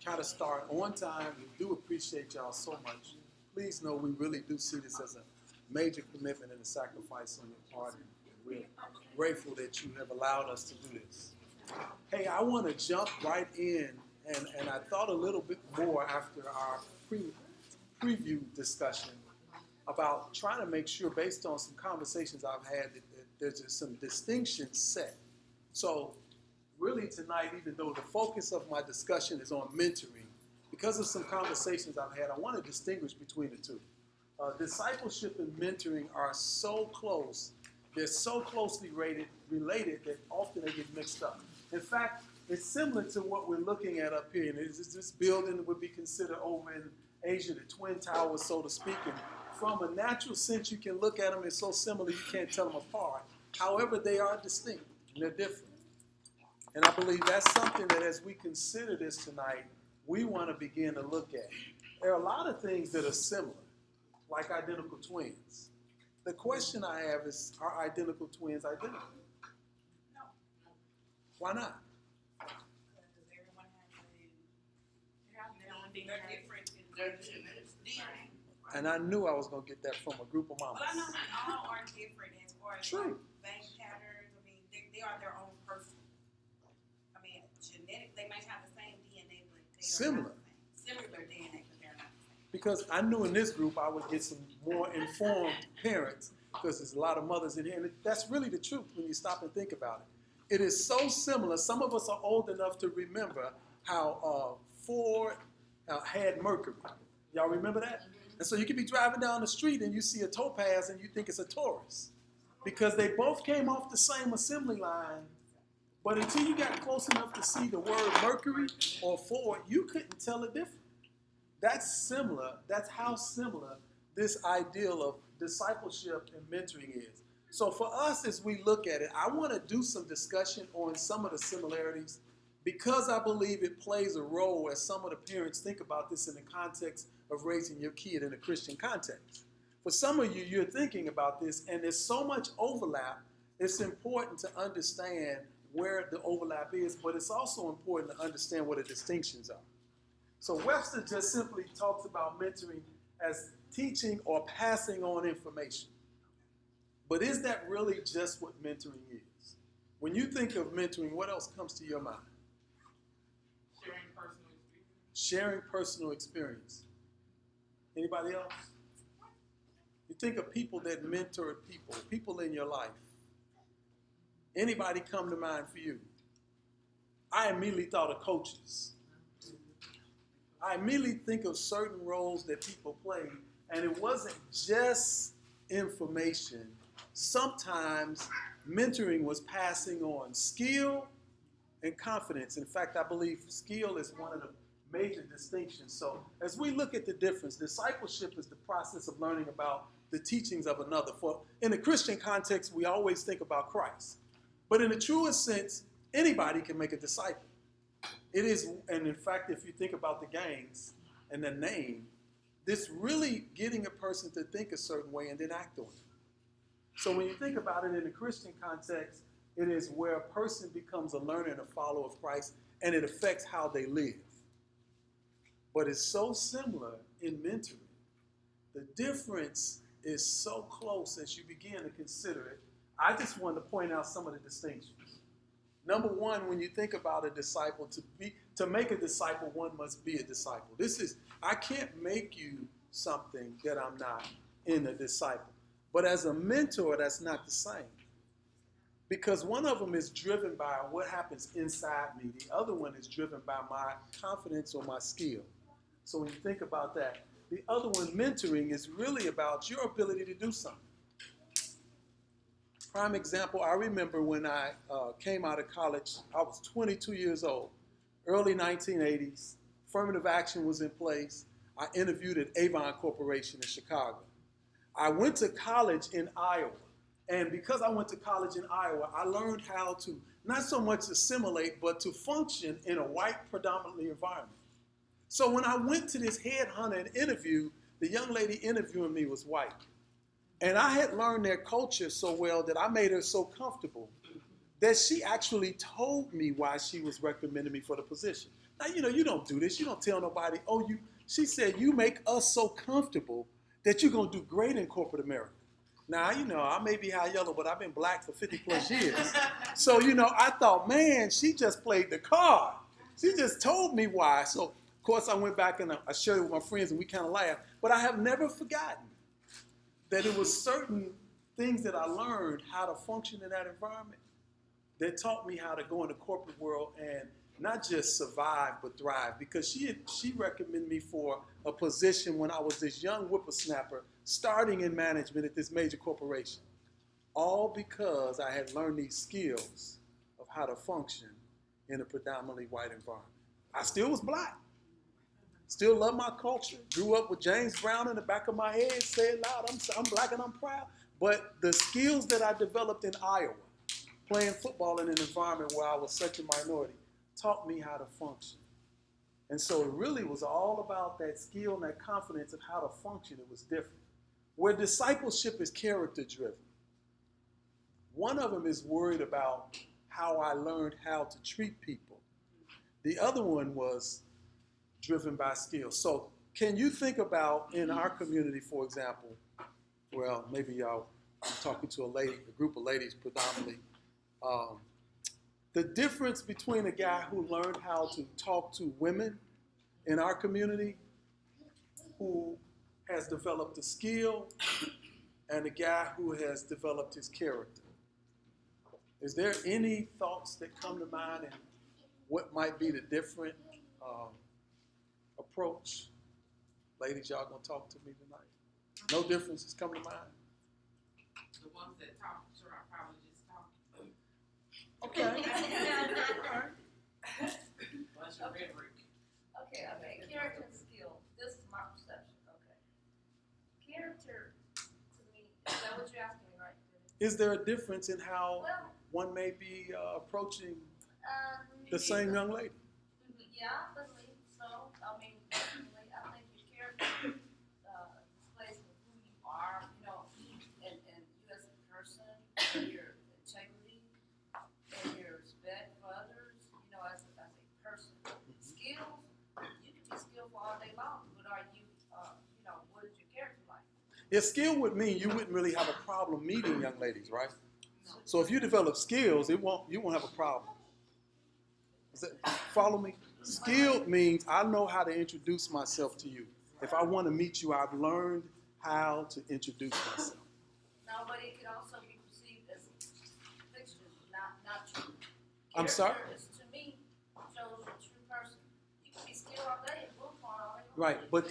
try to start on time. We do appreciate y'all so much. Please know we really do see this as a major commitment and a sacrifice on your part. And we're grateful that you have allowed us to do this. Hey, I want to jump right in, and I thought a little bit more after our preview discussion about trying to make sure, based on some conversations I've had, that there's just some distinctions set. So really tonight, even though the focus of my discussion is on mentoring, because of some conversations I've had, I want to distinguish between the two. Discipleship and mentoring are so close. They're so closely related that often they get mixed up. In fact, it's similar to what we're looking at up here. And this building would be considered over in Asia, the Twin Towers, so to speak. And from a natural sense, you can look at them. It's so similar, you can't tell them apart. However, they are distinct and they're different. And I believe that's something that as we consider this tonight, we want to begin to look at. There are a lot of things that are similar, like identical twins. The question I have is, are identical twins identical? No. Why not? Because everyone has their own DNA. They're different in their DNA. And I knew I was going to get that from a group of mamas. Well, I know they all are different as far as True. Like vein patterns. I mean, they are their own person. I mean, genetic, they might have the same DNA, but they are not the same. Similar DNA, but they're not the same. Because I knew in this group I would get some more informed parents, because there's a lot of mothers in here. And that's really the truth when you stop and think about it. It is so similar. Some of us are old enough to remember how Ford had Mercury. Y'all remember that? And so you could be driving down the street and you see a Topaz and you think it's a Taurus. Because they both came off the same assembly line, but until you got close enough to see the word Mercury or Ford, you couldn't tell the difference. That's similar. That's how similar this ideal of discipleship and mentoring is. So for us, as we look at it, I want to do some discussion on some of the similarities, because I believe it plays a role as some of the parents think about this in the context of raising your kid in a Christian context. For some of you, you're thinking about this, and there's so much overlap, it's important to understand where the overlap is, but it's also important to understand what the distinctions are. So Webster just simply talks about mentoring as teaching or passing on information. But is that really just what mentoring is? When you think of mentoring, what else comes to your mind? Sharing personal experience. Sharing personal experience. Anybody else? You think of people that mentored people in your life. Anybody come to mind for you? I immediately thought of coaches. I immediately think of certain roles that people play, and it wasn't just information. Sometimes mentoring was passing on skill and confidence. In fact, I believe skill is one of the major distinctions. So as we look at the difference, discipleship is the process of learning about the teachings of another. For in the Christian context, we always think about Christ. But in the truest sense, anybody can make a disciple. It is, and in fact, if you think about the gangs and the name, this really getting a person to think a certain way and then act on it. So when you think about it in the Christian context, it is where a person becomes a learner and a follower of Christ, and it affects how they live. But it's so similar in mentoring. The difference is so close as you begin to consider it. I just want to point out some of the distinctions. Number one, when you think about a disciple, to make a disciple, one must be a disciple. I can't make you something that I'm not in a disciple. But as a mentor, that's not the same. Because one of them is driven by what happens inside me. The other one is driven by my confidence or my skill. So when you think about that, the other one, mentoring, is really about your ability to do something. Prime example, I remember when I came out of college, I was 22 years old, early 1980s. Affirmative action was in place. I interviewed at Avon Corporation in Chicago. I went to college in Iowa. And because I went to college in Iowa, I learned how to not so much assimilate, but to function in a white predominantly environment. So when I went to this headhunter and interview, the young lady interviewing me was white. And I had learned their culture so well that I made her so comfortable that she actually told me why she was recommending me for the position. Now, you don't do this. You don't tell nobody, she said, you make us so comfortable that you're going to do great in corporate America. Now, I may be high yellow, but I've been black for 50 plus years. So, I thought, man, she just played the card. She just told me why. So, of course, I went back and I shared it with my friends and we kind of laughed. But I have never forgotten that it was certain things that I learned how to function in that environment that taught me how to go in the corporate world and not just survive, but thrive. Because she recommended me for a position when I was this young whippersnapper starting in management at this major corporation. All because I had learned these skills of how to function in a predominantly white environment. I still was black. Still love my culture. Grew up with James Brown in the back of my head. Say it loud, I'm black and I'm proud. But the skills that I developed in Iowa, playing football in an environment where I was such a minority, taught me how to function. And so it really was all about that skill and that confidence of how to function. It was different. Where discipleship is character driven. One of them is worried about how I learned how to treat people. The other one was driven by skill. So can you think about in our community, for example, well, maybe I'm talking to a group of ladies predominantly, the difference between a guy who learned how to talk to women in our community, who has developed a skill, and a guy who has developed his character. Is there any thoughts that come to mind and what might be the different approach? Ladies, y'all gonna talk to me tonight? No differences come to mind? The ones that talk, sure, I probably just talk. Okay. Bunch of rhetoric. Okay, character and skill. This is my perception, okay. Character, to me, is that what you're asking me, right? Is there a difference in how Well, one may be approaching the same young lady? yeah, I believe so. I mean, definitely, I think your character displays who you are, and you as a person, and your integrity, and your respect for others, as a person. Skills, you can be skillful all day long, but are you, what is your character like? If skill would mean you wouldn't really have a problem meeting young ladies, right? So if you develop skills, you won't have a problem. Follow me? Skill means I know how to introduce myself to you. If I want to meet you, I've learned how to introduce myself. No, but it can also be perceived as fiction, not true. I'm sorry? Character is, to me, shows a true person. You can be skilled all day and move on all day long. Right, but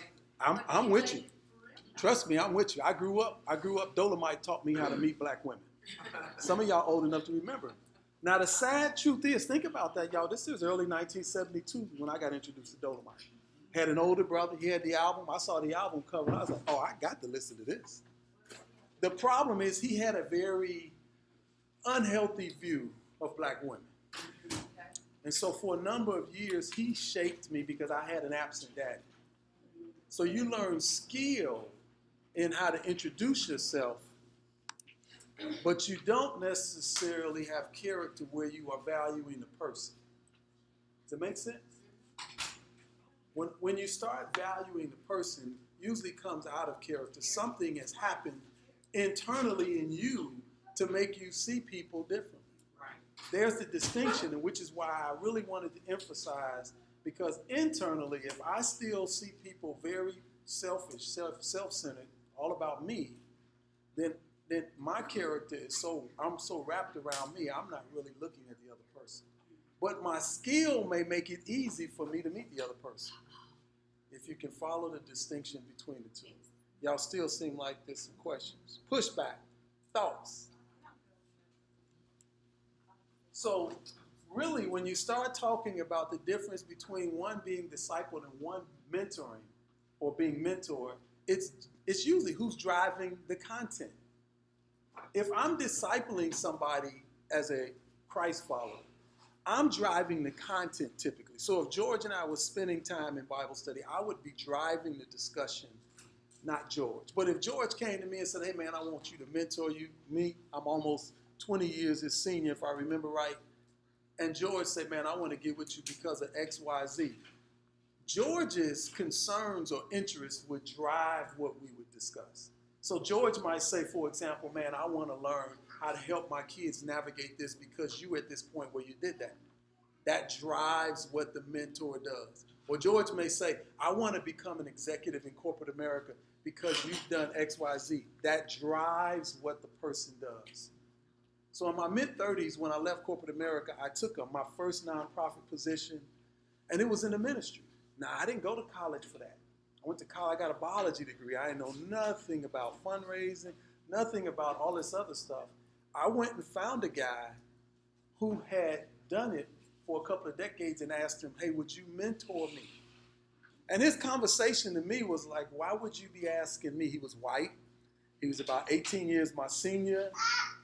I'm with you. Trust me, I'm with you. I grew up, Dolomite taught me how to meet black women. Some of y'all old enough to remember. Now, the sad truth is, think about that, y'all. This is early 1972 when I got introduced to Dolomite. Had an older brother. He had the album. I saw the album cover. I was like, I got to listen to this. The problem is he had a very unhealthy view of black women. And so for a number of years, he shaped me because I had an absent daddy. So you learn skill in how to introduce yourself, but you don't necessarily have character where you are valuing the person. Does that make sense? When you start valuing the person, usually comes out of character. Something has happened internally in you to make you see people differently. Right. There's the distinction, and which is why I really wanted to emphasize, because internally, if I still see people very selfish, self-centered, all about me, then my character is I'm so wrapped around me, I'm not really looking at the other person. But my skill may make it easy for me to meet the other person. If you can follow the distinction between the two. Y'all still seem like there's some questions. Pushback, thoughts. So really, when you start talking about the difference between one being discipled and one mentoring or being mentored, it's usually who's driving the content. If I'm discipling somebody as a Christ follower, I'm driving the content typically. So if George and I were spending time in Bible study, I would be driving the discussion, not George. But if George came to me and said, hey man, I want you to mentor me, I'm almost 20 years his senior, if I remember right. And George said, man, I want to get with you because of X, Y, Z. George's concerns or interests would drive what we would discuss. So George might say, for example, man, I want to learn how to help my kids navigate this because you at this point where you did that. That drives what the mentor does. Or George may say, I want to become an executive in corporate America because you've done X, Y, Z. That drives what the person does. So in my mid-30s, when I left corporate America, I took my first nonprofit position, and it was in the ministry. Now, I didn't go to college for that. I went to college, I got a biology degree. I didn't know nothing about fundraising, nothing about all this other stuff. I went and found a guy who had done it for a couple of decades and asked him, hey, would you mentor me? And his conversation to me was like, why would you be asking me? He was white. He was about 18 years my senior.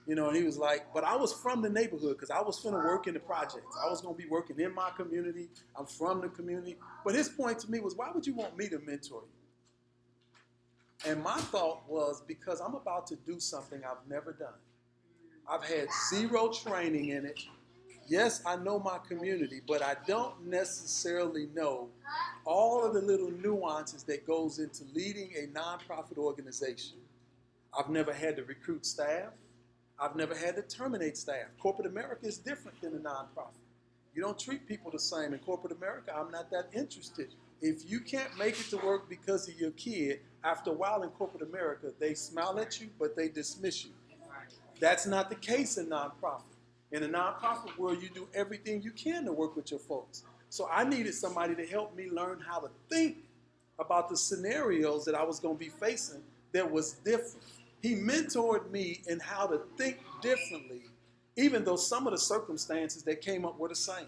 You know, and he was like, but I was from the neighborhood because I was finna work in the projects. I was going to be working in my community. I'm from the community. But his point to me was, why would you want me to mentor you? And my thought was, because I'm about to do something I've never done. I've had zero training in it. Yes, I know my community, but I don't necessarily know all of the little nuances that goes into leading a nonprofit organization. I've never had to recruit staff. I've never had to terminate staff. Corporate America is different than a nonprofit. You don't treat people the same. In corporate America, I'm not that interested. If you can't make it to work because of your kid, after a while in corporate America, they smile at you, but they dismiss you. That's not the case in nonprofit. In a nonprofit world, you do everything you can to work with your folks. So I needed somebody to help me learn how to think about the scenarios that I was going to be facing that was different. He mentored me in how to think differently, even though some of the circumstances that came up were the same.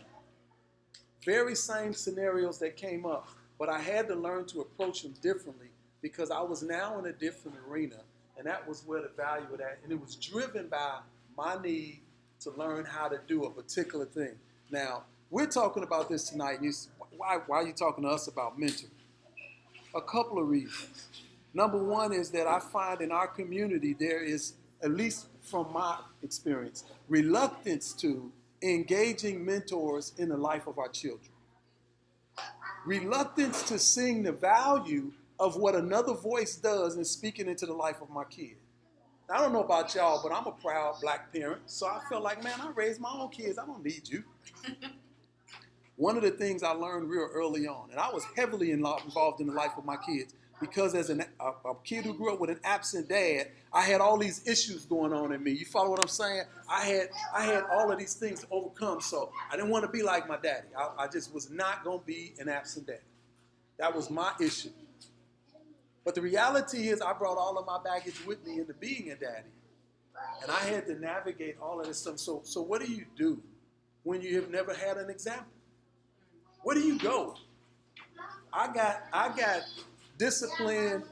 Very same scenarios that came up, but I had to learn to approach them differently because I was now in a different arena, and that was where the value of that, and it was driven by my need to learn how to do a particular thing. Now, we're talking about this tonight, and you say, why are you talking to us about mentoring? A couple of reasons. Number one is that I find in our community there is, at least from my experience, reluctance to engaging mentors in the life of our children. Reluctance to seeing the value of what another voice does in speaking into the life of my kid. Now, I don't know about y'all, but I'm a proud black parent, so I feel like, man, I raised my own kids. I don't need you. One of the things I learned real early on, and I was heavily involved in the life of my kids, because as a kid who grew up with an absent dad, I had all these issues going on in me. You follow what I'm saying? I had all of these things to overcome, so I didn't want to be like my daddy. I just was not going to be an absent daddy. That was my issue. But the reality is I brought all of my baggage with me into being a daddy. And I had to navigate all of this stuff. So what do you do when you have never had an example? Where do you go? I got discipline.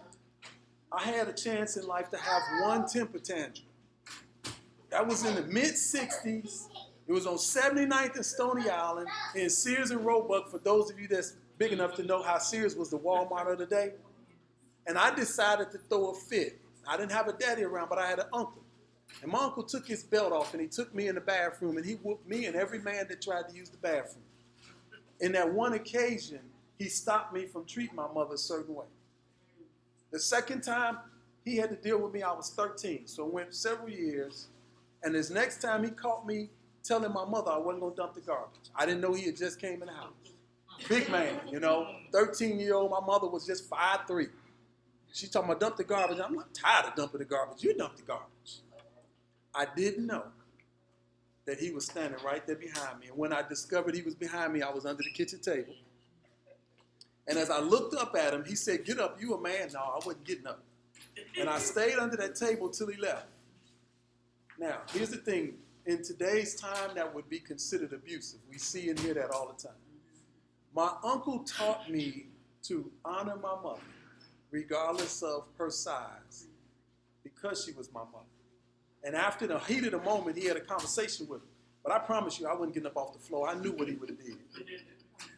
I had a chance in life to have one temper tantrum. That was in the mid-'60s. It was on 79th and Stony Island in Sears and Roebuck, for those of you that's big enough to know how Sears was the Walmart of the day. And I decided to throw a fit. I didn't have a daddy around, but I had an uncle. And my uncle took his belt off and he took me in the bathroom and he whooped me and every man that tried to use the bathroom. In that one occasion, he stopped me from treating my mother a certain way. The second time he had to deal with me, I was 13. So it went several years. And this next time he caught me telling my mother I wasn't going to dump the garbage. I didn't know he had just came in the house. Big man, 13-year-old. My mother was just 5'3". She talking about dump the garbage. I'm not tired of dumping the garbage. You dump the garbage. I didn't know that he was standing right there behind me. And when I discovered he was behind me, I was under the kitchen table. And as I looked up at him, he said, "Get up, you a man." No, I wasn't getting up. And I stayed under that table till he left. Now, here's the thing. In today's time, that would be considered abusive. We see and hear that all the time. My uncle taught me to honor my mother, regardless of her size, because she was my mother. And after the heat of the moment, he had a conversation with me. But I promise you, I wasn't getting up off the floor. I knew what he would have did.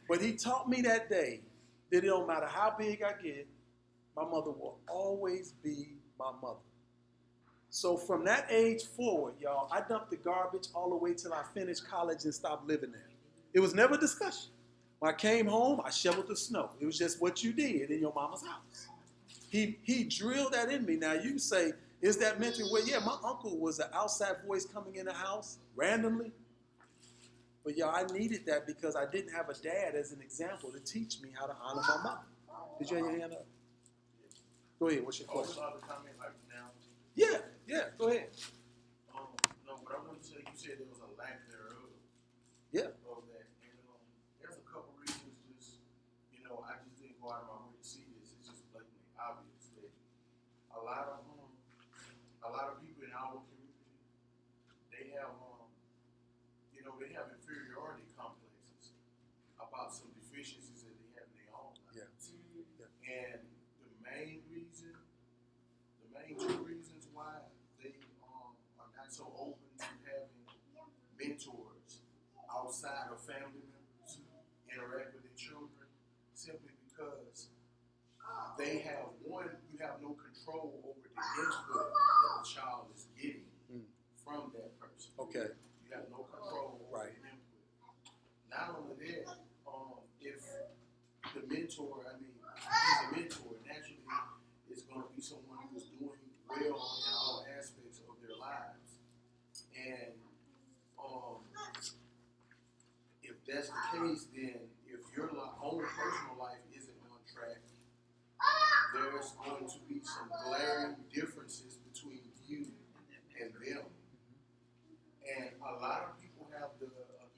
But he taught me that day that it don't matter how big I get, my mother will always be my mother. So from that age forward, y'all, I dumped the garbage all the way till I finished college and stopped living there. It was never a discussion. When I came home, I shoveled the snow. It was just what you did in your mama's house. He drilled that in me. Now you say, is that mental? Well, yeah, my uncle was an outside voice coming in the house randomly. But y'all, I needed that because I didn't have a dad as an example to teach me how to honor my mother. Did you have your hand up? Go ahead. What's your question? Comment like now. Yeah. Go ahead. No, but I want to say you said there was a lack thereof. Yeah. Of that, and there's a couple reasons. Just I just didn't go out of my way to see this. It's just blatantly obvious that a lot of people in our community, they have they have inferiority complexes about some deficiencies that they have in their own lives. Yeah. And the main two reasons why they are not so open to having mentors outside of family members interact with their children, simply because you have no control over the input that the child is getting from that person. Okay. You have no control over the input. Not only that, if the mentor, he's a mentor, naturally is going to be someone who's doing well in all aspects of their lives. And if that's the case, then if your own personal life isn't on track, there's going to be some glaring differences between you and them. And a lot of people have the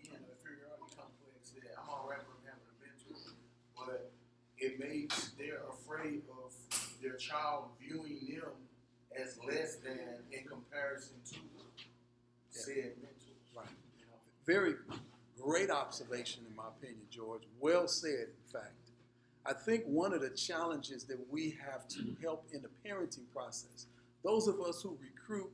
inferiority complex that I'm all right with having a mentor, but they're afraid of their child viewing them as less than in comparison to said mentor. Right. Very great observation, in my opinion, George. Well said, in fact. I think one of the challenges that we have to help in the parenting process, those of us who recruit,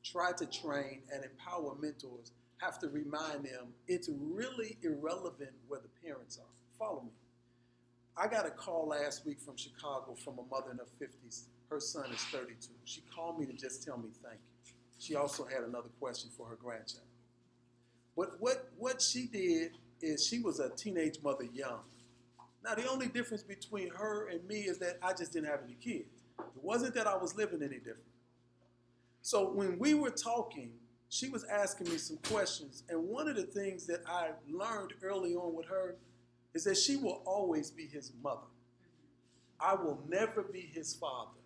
try to train, and empower mentors have to remind them it's really irrelevant where the parents are. Follow me. I got a call last week from Chicago from a mother in her 50s. Her son is 32. She called me to just tell me thank you. She also had another question for her grandchild. But what she did is she was a teenage mother young. Now, the only difference between her and me is that I just didn't have any kids. It wasn't that I was living any different. So when we were talking, she was asking me some questions. And one of the things that I learned early on with her is that she will always be his mother. I will never be his father.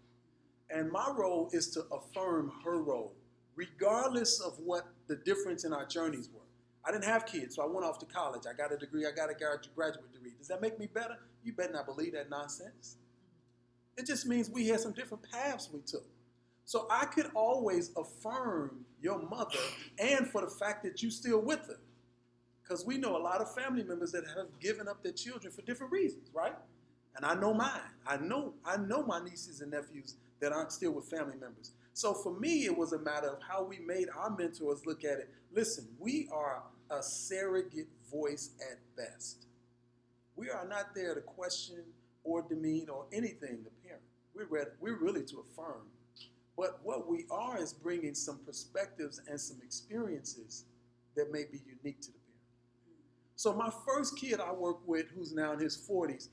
And my role is to affirm her role, regardless of what the difference in our journeys were. I didn't have kids, so I went off to college. I got a degree. I got a graduate degree. Does that make me better? You better not believe that nonsense. It just means we had some different paths we took. So I could always affirm your mother and for the fact that you're still with her. Because we know a lot of family members that have given up their children for different reasons, right? And I know mine. I know my nieces and nephews that aren't still with family members. So for me, it was a matter of how we made our mentors look at it. Listen, we are a surrogate voice at best. We are not there to question or demean or anything the parent. We're really to affirm. But what we are is bringing some perspectives and some experiences that may be unique to the parent. So my first kid I worked with, who's now in his 40s,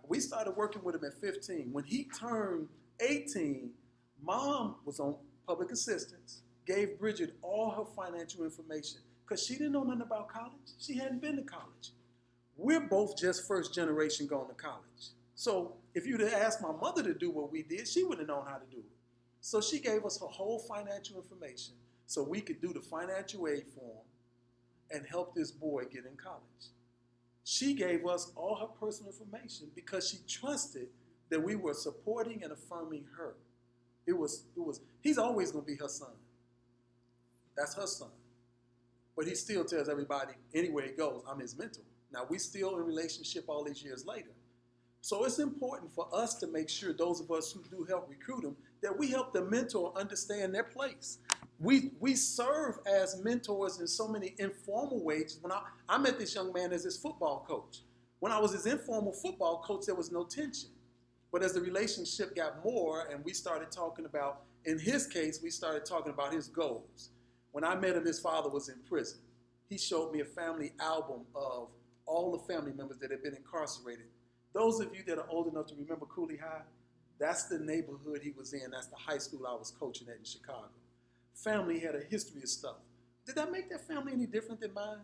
we started working with him at 15. When he turned 18, mom was on public assistance, gave Bridget all her financial information because she didn't know nothing about college. She hadn't been to college. We're both just first generation going to college. So if you'd have asked my mother to do what we did, she wouldn't have known how to do it. So she gave us her whole financial information so we could do the financial aid form and help this boy get in college. She gave us all her personal information because she trusted that we were supporting and affirming her. He's always going to be her son. That's her son. But he still tells everybody, anywhere he goes, I'm his mentor. Now, we still in relationship all these years later. So it's important for us to make sure, those of us who do help recruit them, that we help the mentor understand their place. We serve as mentors in so many informal ways. When I met this young man as his football coach. When I was his informal football coach, there was no tension. But as the relationship got more and we started talking about in his case, we started talking about his goals. When I met him, his father was in prison. He showed me a family album of all the family members that had been incarcerated. Those of you that are old enough to remember Cooley High, that's the neighborhood he was in. That's the high school I was coaching at in Chicago. Family had a history of stuff. Did that make that family any different than mine?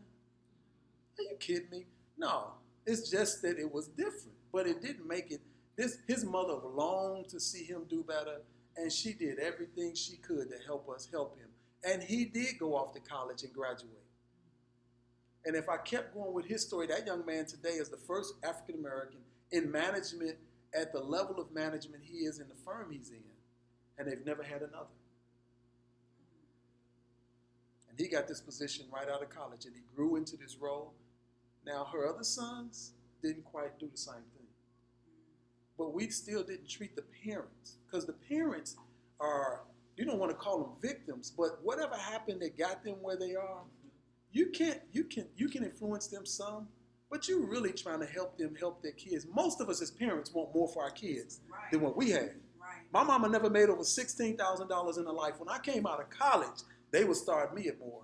Are you kidding me? No. It's just that it was different. But it didn't make it. His mother longed to see him do better, and she did everything she could to help us help him. And he did go off to college and graduate. And if I kept going with his story, that young man today is the first African American in management at the level of management he is in the firm he's in. And they've never had another. And he got this position right out of college, and he grew into this role. Now, her other sons didn't quite do the same thing. But we still didn't treat the parents, because the parents are, you don't want to call them victims, but whatever happened that got them where they are, you can influence them some, but you're really trying to help them help their kids. Most of us as parents want more for our kids than what we had. Right. My mama never made over $16,000 in her life. When I came out of college, they would start me at more.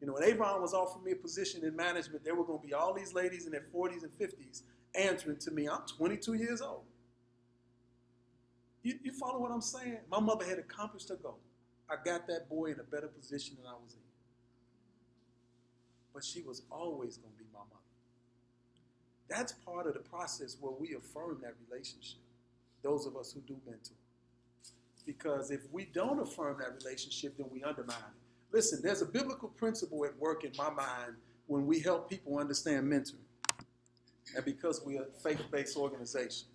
You know, when Avon was offering me a position in management, there were going to be all these ladies in their 40s and 50s answering to me. I'm 22 years old. You follow what I'm saying? My mother had accomplished her goal. I got that boy in a better position than I was in. But she was always going to be my mother. That's part of the process where we affirm that relationship, those of us who do mentor. Because if we don't affirm that relationship, then we undermine it. Listen, there's a biblical principle at work in my mind when we help people understand mentoring. And because we're a faith-based organization.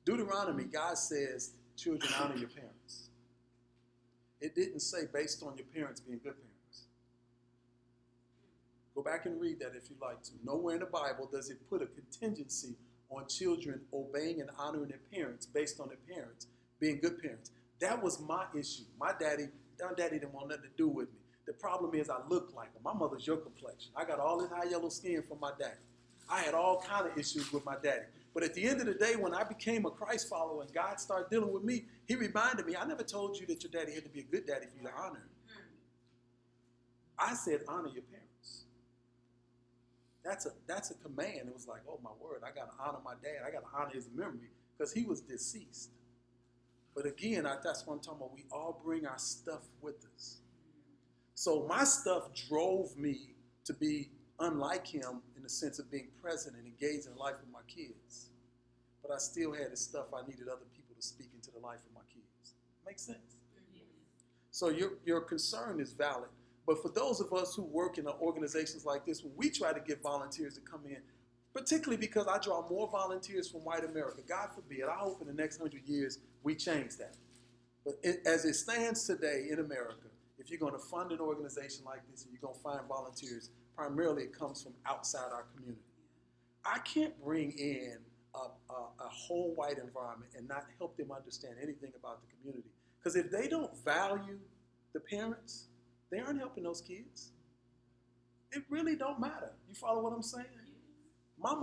Deuteronomy, God says, children, honor your parents. It didn't say based on your parents being good parents. Go back and read that if you like to. Nowhere in the Bible does it put a contingency on children obeying and honoring their parents based on their parents being good parents. That was my issue. My daddy didn't want nothing to do with me. The problem is I look like him. My mother's your complexion. I got all this high yellow skin from my daddy. I had all kind of issues with my daddy. But at the end of the day, when I became a Christ follower and God started dealing with me, he reminded me, I never told you that your daddy had to be a good daddy for you to honor him. I said, honor your parents. That's a command. It was like, oh my word, I got to honor my dad. I got to honor his memory because he was deceased. But again, that's what I'm talking about. We all bring our stuff with us. So my stuff drove me to be unlike him in the sense of being present and engaged in the life of my kids. But I still had the stuff I needed other people to speak into the life of my kids. Make sense? Yes. So your concern is valid. But for those of us who work in organizations like this, when we try to get volunteers to come in, particularly because I draw more volunteers from white America, God forbid, I hope in the next 100 years we change that. But as it stands today in America, if you're going to fund an organization like this and you're going to find volunteers, primarily it comes from outside our community. I can't bring in a whole white environment and not help them understand anything about the community. Because if they don't value the parents, they aren't helping those kids. It really don't matter. You follow what I'm saying? My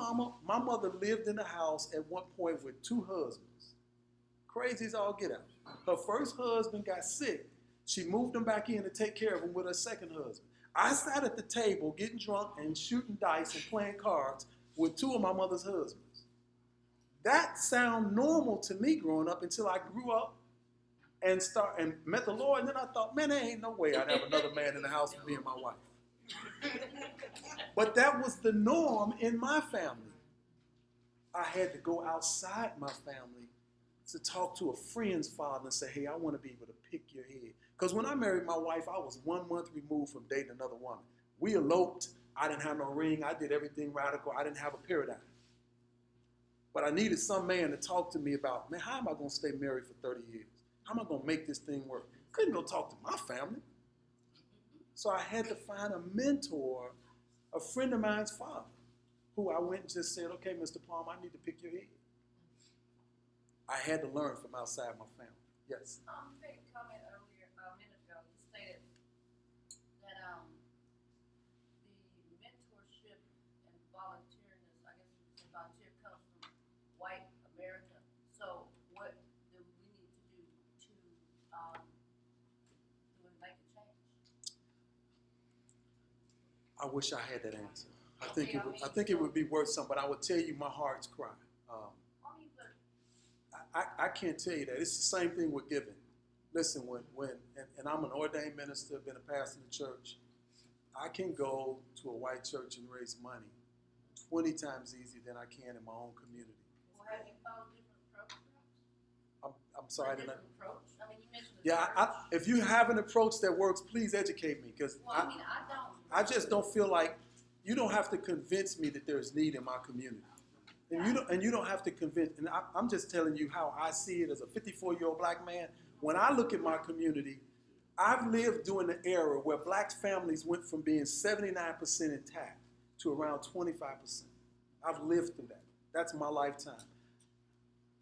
mother lived in the house at one point with 2 husbands. Crazy as all get out. Her first husband got sick. She moved him back in to take care of him with her second husband. I sat at the table getting drunk and shooting dice and playing cards with 2 of my mother's husbands. That sounded normal to me growing up until I grew up and met the Lord, and then I thought, man, there ain't no way I'd have another man in the house with me and my wife. But that was the norm in my family. I had to go outside my family to talk to a friend's father and say, hey, I want to be able to pick your head. Because when I married my wife, I was 1 month removed from dating another woman. We eloped. I didn't have no ring. I did everything radical. I didn't have a paradigm. But I needed some man to talk to me about, man, how am I going to stay married for 30 years? How am I going to make this thing work? Couldn't go talk to my family. So I had to find a mentor, a friend of mine's father, who I went and just said, okay, Mr. Palm, I need to pick your head. I had to learn from outside my family. Yes? You made a comment earlier, a minute ago. You stated that the mentorship and volunteering, I guess you could say volunteer, comes from white America. So what do we need to do to I wish I had that answer. I think it would be worth something, but I would tell you my heart's cry. I can't tell you that. It's the same thing with giving. Listen, and I'm an ordained minister, been a pastor in the church. I can go to a white church and raise money 20 times easier than I can in my own community. Well, have you found a different approach? I'm sorry. A different approach? I mean, you mentioned the Yeah, church. if you have an approach that works, please educate me, because Well, I mean, I don't. I just don't feel like you don't have to convince me that there's need in my community. And you don't have to convince, and I'm just telling you how I see it as a 54-year-old black man. When I look at my community, I've lived during the era where black families went from being 79% intact to around 25%. I've lived through that. That's my lifetime.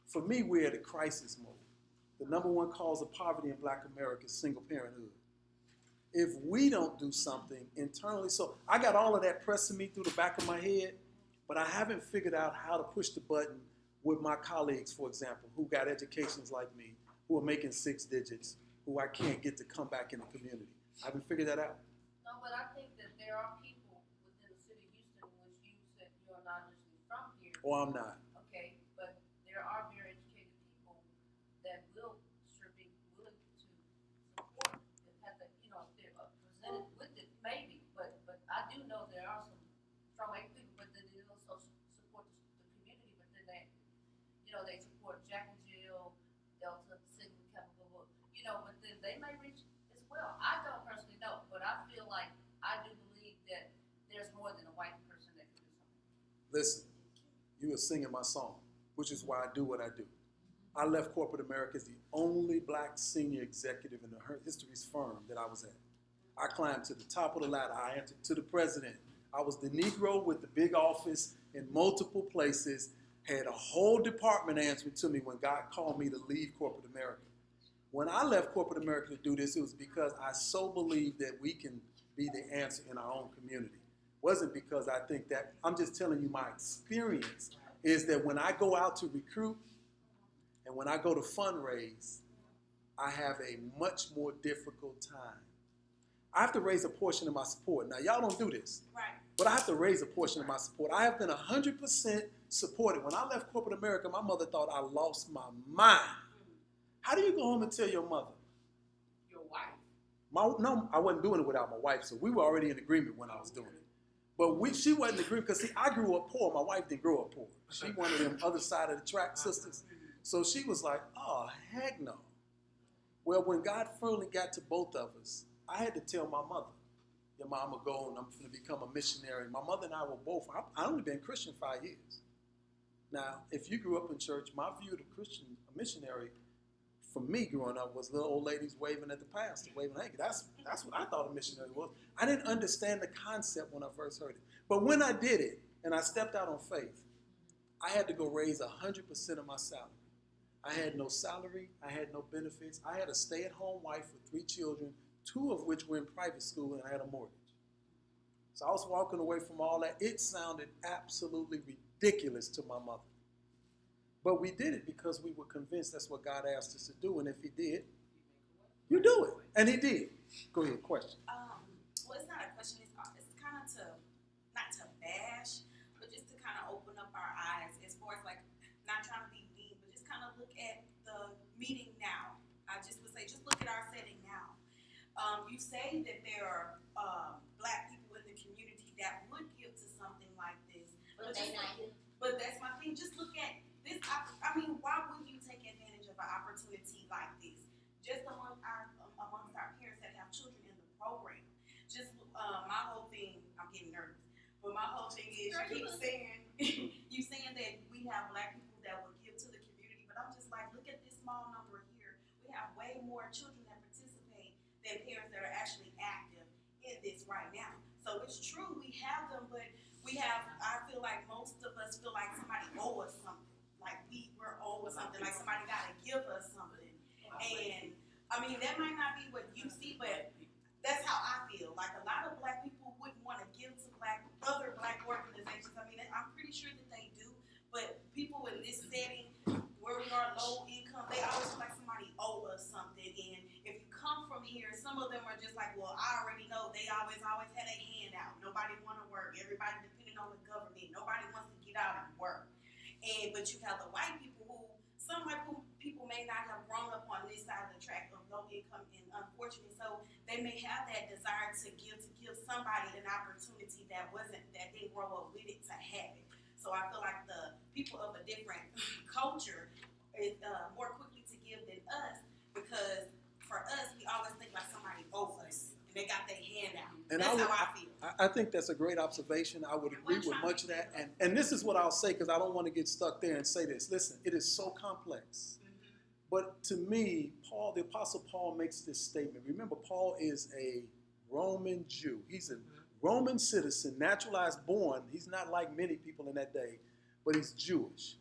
For me, we're at a crisis mode. The number one cause of poverty in black America is single parenthood. If we don't do something internally, so I got all of that pressing me through the back of my head, but I haven't figured out how to push the button with my colleagues, for example, who got educations like me, who are making 6 digits, who I can't get to come back in the community. I haven't figured that out. No, but I think that there are people within the city of Houston, which you said you are not originally from here. Or I'm not. Okay, but there are very educated people that will sure be willing to support and have the, you know, if they're presented with it, maybe. But I do know there are some strong people, but then they also support the community. But then they, you know, they support Jack and Jill, Delta, Sigma, Chemical, you know. But then they may reach as well. I don't personally know, but I feel like I do believe that there's more than a white person that can do something. Listen, you were singing my song, which is why I do what I do. I left corporate America as the only black senior executive in the history's firm that I was at. I climbed to the top of the ladder. I answered to the president. I was the Negro with the big office in multiple places, had a whole department answering to me when God called me to leave corporate America. When I left corporate America to do this, it was because I so believe that we can be the answer in our own community. It wasn't because I think that. I'm just telling you my experience is that when I go out to recruit and when I go to fundraise, I have a much more difficult time. I have to raise a portion of my support. Now, y'all don't do this. Right. But I have to raise a portion of my support. I have been 100% supported. When I left corporate America, my mother thought I lost my mind. How do you go home and tell your mother? Your wife. No, I wasn't doing it without my wife, so we were already in agreement when I was doing it. But she wasn't in agreement because, see, I grew up poor. My wife didn't grow up poor. She one of them other side of the track sisters. So she was like, oh, heck no. Well, when God finally got to both of us, I had to tell my mother, your mama go and I'm going to become a missionary. My mother and I were both, I only been Christian 5 years. Now, if you grew up in church, my view of a missionary, for me growing up, was little old ladies waving at the pastor, waving hanky. That's what I thought a missionary was. I didn't understand the concept when I first heard it. But when I did it, and I stepped out on faith, I had to go raise 100% of my salary. I had no salary. I had no benefits. I had a stay-at-home wife with 3 children, 2 of which were in private school, and I had a mortgage. So I was walking away from all that. It sounded absolutely ridiculous to my mother. But we did it because we were convinced that's what God asked us to do, and if he did, you do it. And he did. Go ahead, question. Well, it's not a question. It's kind of not to bash, but just to kind of open up our eyes as far as, like, not trying to be mean, but just kind of look at the meeting now. I just would say, just look at our setting now. You say that there are black people in the community that would give to something like this. But that's my thing. Just look at this. I mean, why would you take advantage of an opportunity like this? Just amongst our parents that have children in the program. Just my whole thing, I'm getting nervous, but my whole thing is you saying that we have black people that will give to the community, but I'm just like, look at this small number here. We have way more children that participate than parents that are actually active in this right now. So it's true, we have them, but I feel like most of us feel like somebody owe us something. Like we're owed something, like somebody gotta give us something. And I mean, that might not be what you see, but that's how I feel. Like a lot of black people wouldn't want to give to other black organizations. I mean, I'm pretty sure that they do, but people in this setting where we are low income, they always feel like somebody owe us something. And if you come from here, some of them are just like, well, I already know they always had a hand out. Nobody But you have the white people who, some white people may not have grown up on this side of the track of low income, and unfortunately, so they may have that desire to give somebody an opportunity that didn't grow up with it to have it. So I feel like the people of a different culture is more quickly to give than us, because for us, we always think like somebody over us and they got their hand out. And that's how I feel. I think that's a great observation. I would agree with much of that. And this is what I'll say, because I don't want to get stuck there and say this. Listen, it is so complex. But to me, the Apostle Paul makes this statement. Remember, Paul is a Roman Jew. He's a Roman citizen, naturalized born. He's not like many people in that day, but he's Jewish.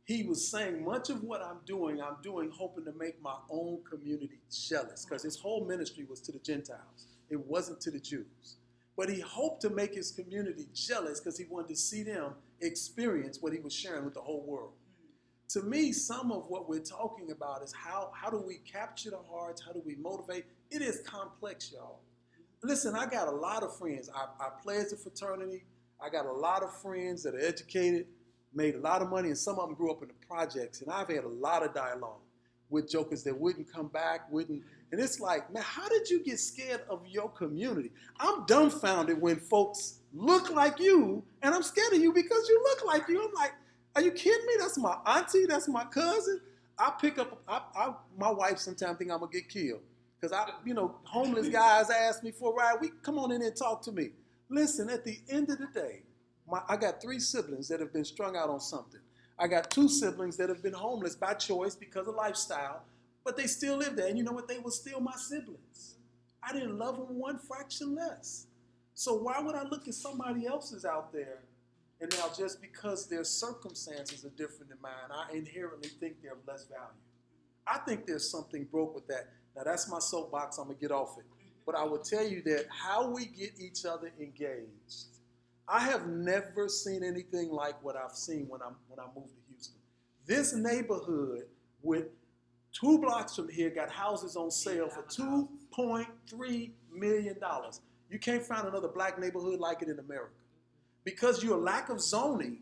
He was saying, much of what I'm doing hoping to make my own community jealous, because his whole ministry was to the Gentiles. It wasn't to the Jews. But he hoped to make his community jealous because he wanted to see them experience what he was sharing with the whole world. To me, some of what we're talking about is how do we capture the hearts? How do we motivate? It is complex, y'all. Listen, I got a lot of friends. I play as a fraternity. I got a lot of friends that are educated, made a lot of money, and some of them grew up in the projects. And I've had a lot of dialogue with jokers that wouldn't come back, and it's like, man, how did you get scared of your community? I'm dumbfounded when folks look like you, and I'm scared of you because you look like you. I'm like, are you kidding me? That's my auntie. That's my cousin. My wife sometimes think I'm going to get killed. Because homeless guys ask me for a ride. Come on in and talk to me. Listen, at the end of the day, I got 3 siblings that have been strung out on something. I got 2 siblings that have been homeless by choice because of lifestyle, but they still live there. And you know what? They were still my siblings. I didn't love them one fraction less. So why would I look at somebody else's out there, and now just because their circumstances are different than mine, I inherently think they're of less value? I think there's something broke with that. Now, that's my soapbox. I'm going to get off it. But I will tell you that how we get each other engaged, I have never seen anything like what I've seen when I moved to Houston. This neighborhood with 2 blocks from here got houses on sale for $2.3 million. You can't find another black neighborhood like it in America. Because your lack of zoning,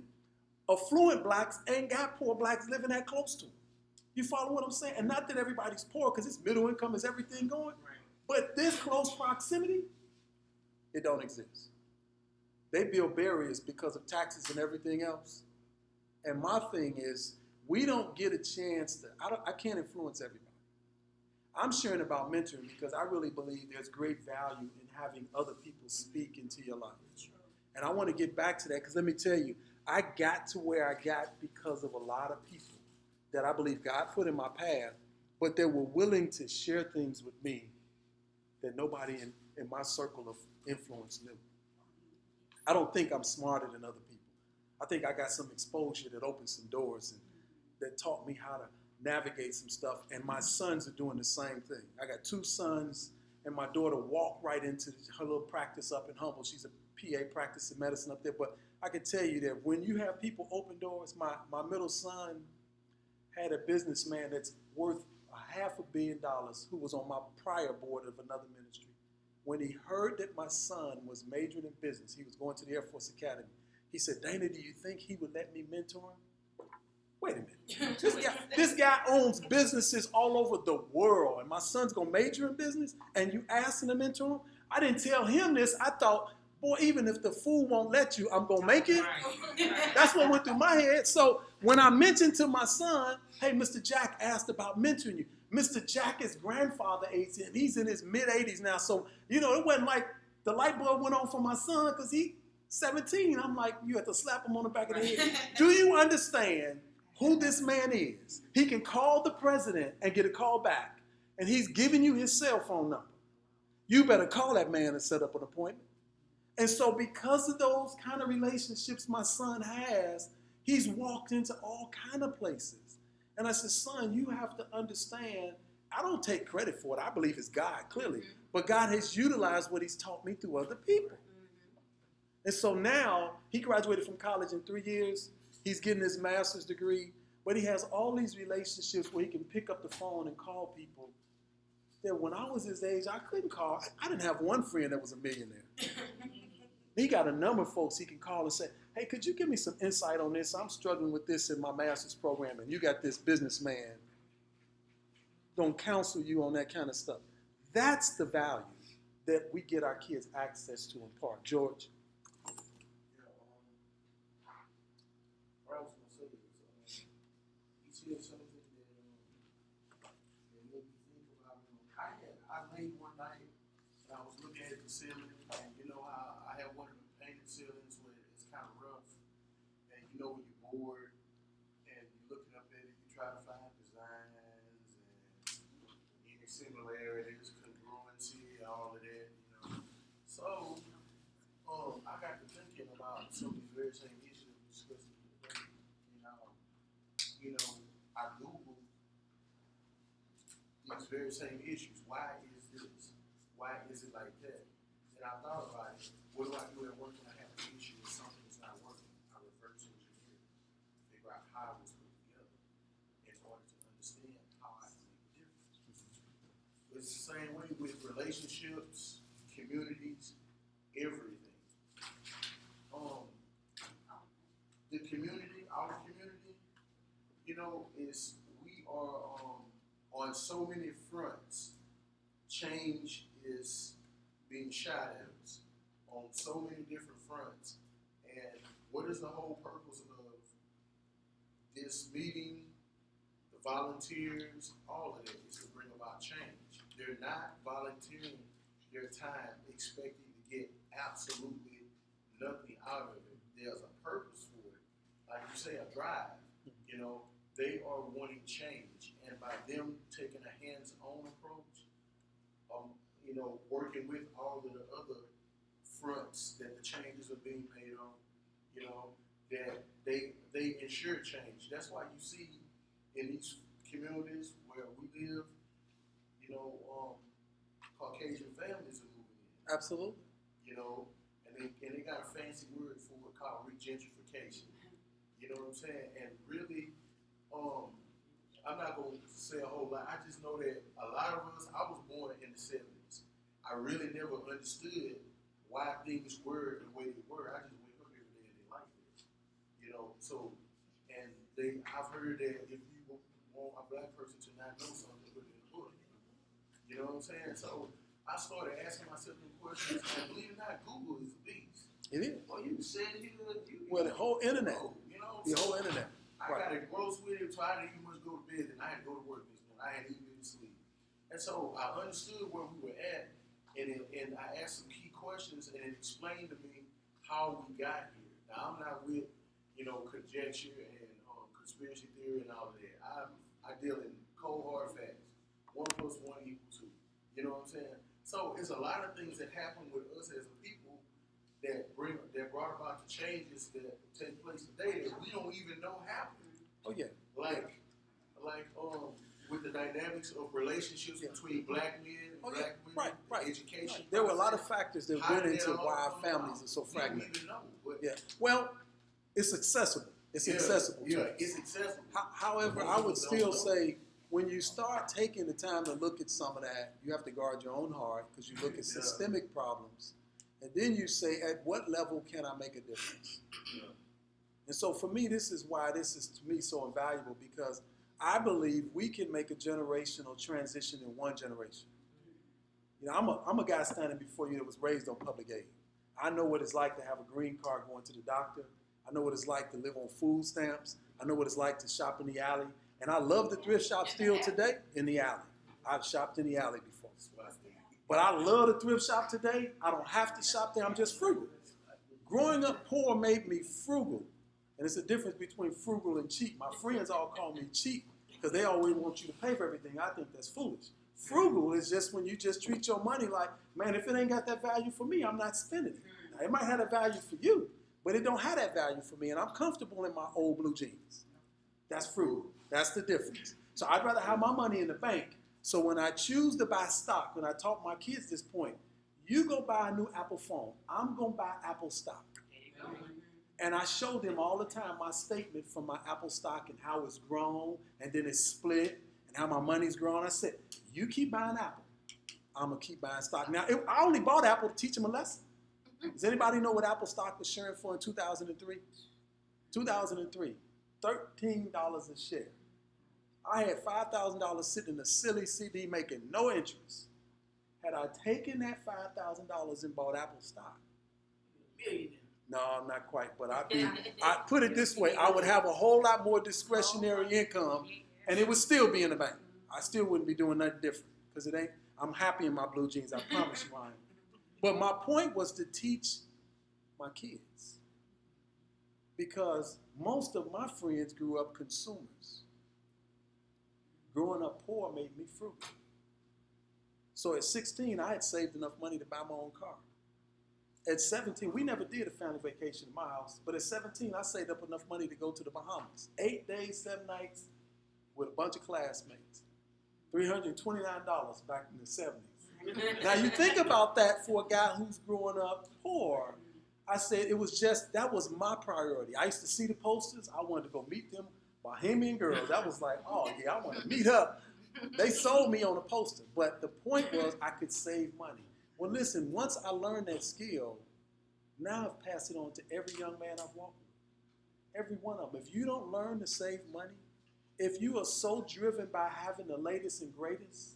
affluent blacks ain't got poor blacks living that close to them. You follow what I'm saying? And not that everybody's poor, because it's middle income, is everything going. But this close proximity, it don't exist. They build barriers because of taxes and everything else. And my thing is, we don't get a chance to, I can't influence everybody. I'm sharing about mentoring because I really believe there's great value in having other people speak into your life. And I want to get back to that, because let me tell you, I got to where I got because of a lot of people that I believe God put in my path, but they were willing to share things with me that nobody in my circle of influence knew. I don't think I'm smarter than other people. I think I got some exposure that opened some doors and that taught me how to navigate some stuff, and my sons are doing the same thing. I got 2 sons, and my daughter walked right into her little practice up in Humble. She's a PA practicing medicine up there, but I can tell you that when you have people open doors, my middle son had a businessman that's worth $500 million who was on my prior board of another ministry. When he heard that my son was majoring in business, he was going to the Air Force Academy, he said, Dana, do you think he would let me mentor him? Wait a minute. This guy owns businesses all over the world, and my son's going to major in business, and you asking to mentor him? I didn't tell him this. I thought, boy, even if the fool won't let you, I'm going to make it. That's what went through my head. So when I mentioned to my son, hey, Mr. Jack asked about mentoring you. Mr. Jack is grandfather age, and he's in his mid-80s now. So, it wasn't like the light bulb went on for my son because he's 17. I'm like, you have to slap him on the back of the head. Do you understand who this man is? He can call the president and get a call back, and he's giving you his cell phone number. You better call that man and set up an appointment. And so because of those kind of relationships my son has, he's walked into all kind of places. And I said, son, you have to understand, I don't take credit for it. I believe it's God, clearly. But God has utilized what he's taught me through other people. And so now he graduated from college in 3 years. He's getting his master's degree. But he has all these relationships where he can pick up the phone and call people that when I was his age, I couldn't call. I didn't have one friend that was a millionaire. He got a number of folks he can call and say, hey, could you give me some insight on this? I'm struggling with this in my master's program, and you got this businessman gonna counsel you on that kind of stuff. That's the value that we get our kids access to in part. George? Yeah, what I was gonna say is, you said something that made me think about. I laid one night and I was looking at the ceiling, and you know how I have one of the painted ceilings where it's kind of rough, and you know when you're bored and you're looking up at it, you try to find designs and any similarities, congruency, all of that, you know. So, I got to thinking about some of these very same issues we discussed today. I Googled these very same issues. Why is this? Why is it like that? And I thought about it. What do I do at work when I have an issue with something that's not working? I reverse engineer, figure out how it was put together in order to understand how I can make a difference. It's the same way with relationships, communities, everything. The community, our community, is we are on so many fronts. Change is being shot at us on so many different fronts. And what is the whole purpose of this meeting, the volunteers, all of it is to bring about change. They're not volunteering their time expecting to get absolutely nothing out of it. There's a purpose for it. Like you say, a drive. They are wanting change. And by them taking a hands-on approach, working with all of the other fronts that the changes are being made on, that they ensure change. That's why you see in these communities where we live, Caucasian families are moving in. Absolutely. And they got a fancy word for it called regentrification. You know what I'm saying? And really, I'm not going to say a whole lot. I just know that a lot of us, I was born in the 70s. I really never understood why things were the way they were. I just wake up every day and they like this. I've heard that if you want a black person to not know something, put it in a book. You know what I'm saying? So I started asking myself some questions, and believe it or not, Google is a beast. It is. Well, you said Well, the whole internet. The whole internet. I got engrossed with it, so I didn't even much go to bed, and I had to go to work this morning. I hadn't even been to sleep. And so I understood where we were at, and I asked some key questions, and it explained to me how we got here. Now, I'm not with, conjecture and conspiracy theory and all of that. I deal in cold, hard facts. 1 + 1 = 2. You know what I'm saying? So it's a lot of things that happen with us as a people that brought about the changes that take place today that we don't even know happen. Oh yeah. Like with the dynamics of relationships between black men and black women, right. education. Right. There were a lot of factors that went into why our families are so fragmented. We don't even know. But Yeah. Well, it's accessible. It's accessible. Yeah, it's accessible. However, I would still say when you start taking the time to look at some of that, you have to guard your own heart because you look at systemic problems. And then you say, at what level can I make a difference? Yeah. And so for me, this is why this is to me so invaluable because I believe we can make a generational transition in one generation. I'm a guy standing before you that was raised on public aid. I know what it's like to have a green card going to the doctor. I know what it's like to live on food stamps. I know what it's like to shop in the alley. And I love the thrift shop still today in the alley. I've shopped in the alley before. But I love the thrift shop today. I don't have to shop there. I'm just frugal. Growing up poor made me frugal. And it's a difference between frugal and cheap. My friends all call me cheap because they always want you to pay for everything. I think that's foolish. Frugal is just when you just treat your money like, man, if it ain't got that value for me, I'm not spending it. Now, it might have a value for you, but it don't have that value for me. And I'm comfortable in my old blue jeans. That's frugal. That's the difference. So I'd rather have my money in the bank. So when I choose to buy stock, when I taught my kids this point, you go buy a new Apple phone. I'm going to buy Apple stock. And I show them all the time my statement from my Apple stock and how it's grown and then it's split and how my money's grown. I said, you keep buying Apple. I'm going to keep buying stock. Now, I only bought Apple to teach them a lesson. Does anybody know what Apple stock was sharing for in 2003? 2003, $13 a share. I had $5,000 sitting in a silly CD making no interest. Had I taken that $5,000 and bought Apple stock? Millionaire. No, I'm not quite, but I put it this way, I would have a whole lot more discretionary income, and it would still be in the bank. I still wouldn't be doing nothing different, because it ain't, I'm happy in my blue jeans, I promise you I am. But my point was to teach my kids, because most of my friends grew up consumers. Growing up poor made me frugal. So at 16, I had saved enough money to buy my own car. At 17, we never did a family vacation in my house, but at 17, I saved up enough money to go to the Bahamas. 8 days, 7 nights with a bunch of classmates. $329 back in the 70s. Now you think about that for a guy who's growing up poor. I said it was just, that was my priority. I used to see the posters. I wanted to go meet them Bahamian girls. That was like, oh yeah, I want to meet up. They sold me on a poster. But the point was I could save money. Well, listen, once I learned that skill, now I've passed it on to every young man I've walked with. Every one of them. If you don't learn to save money, if you are so driven by having the latest and greatest,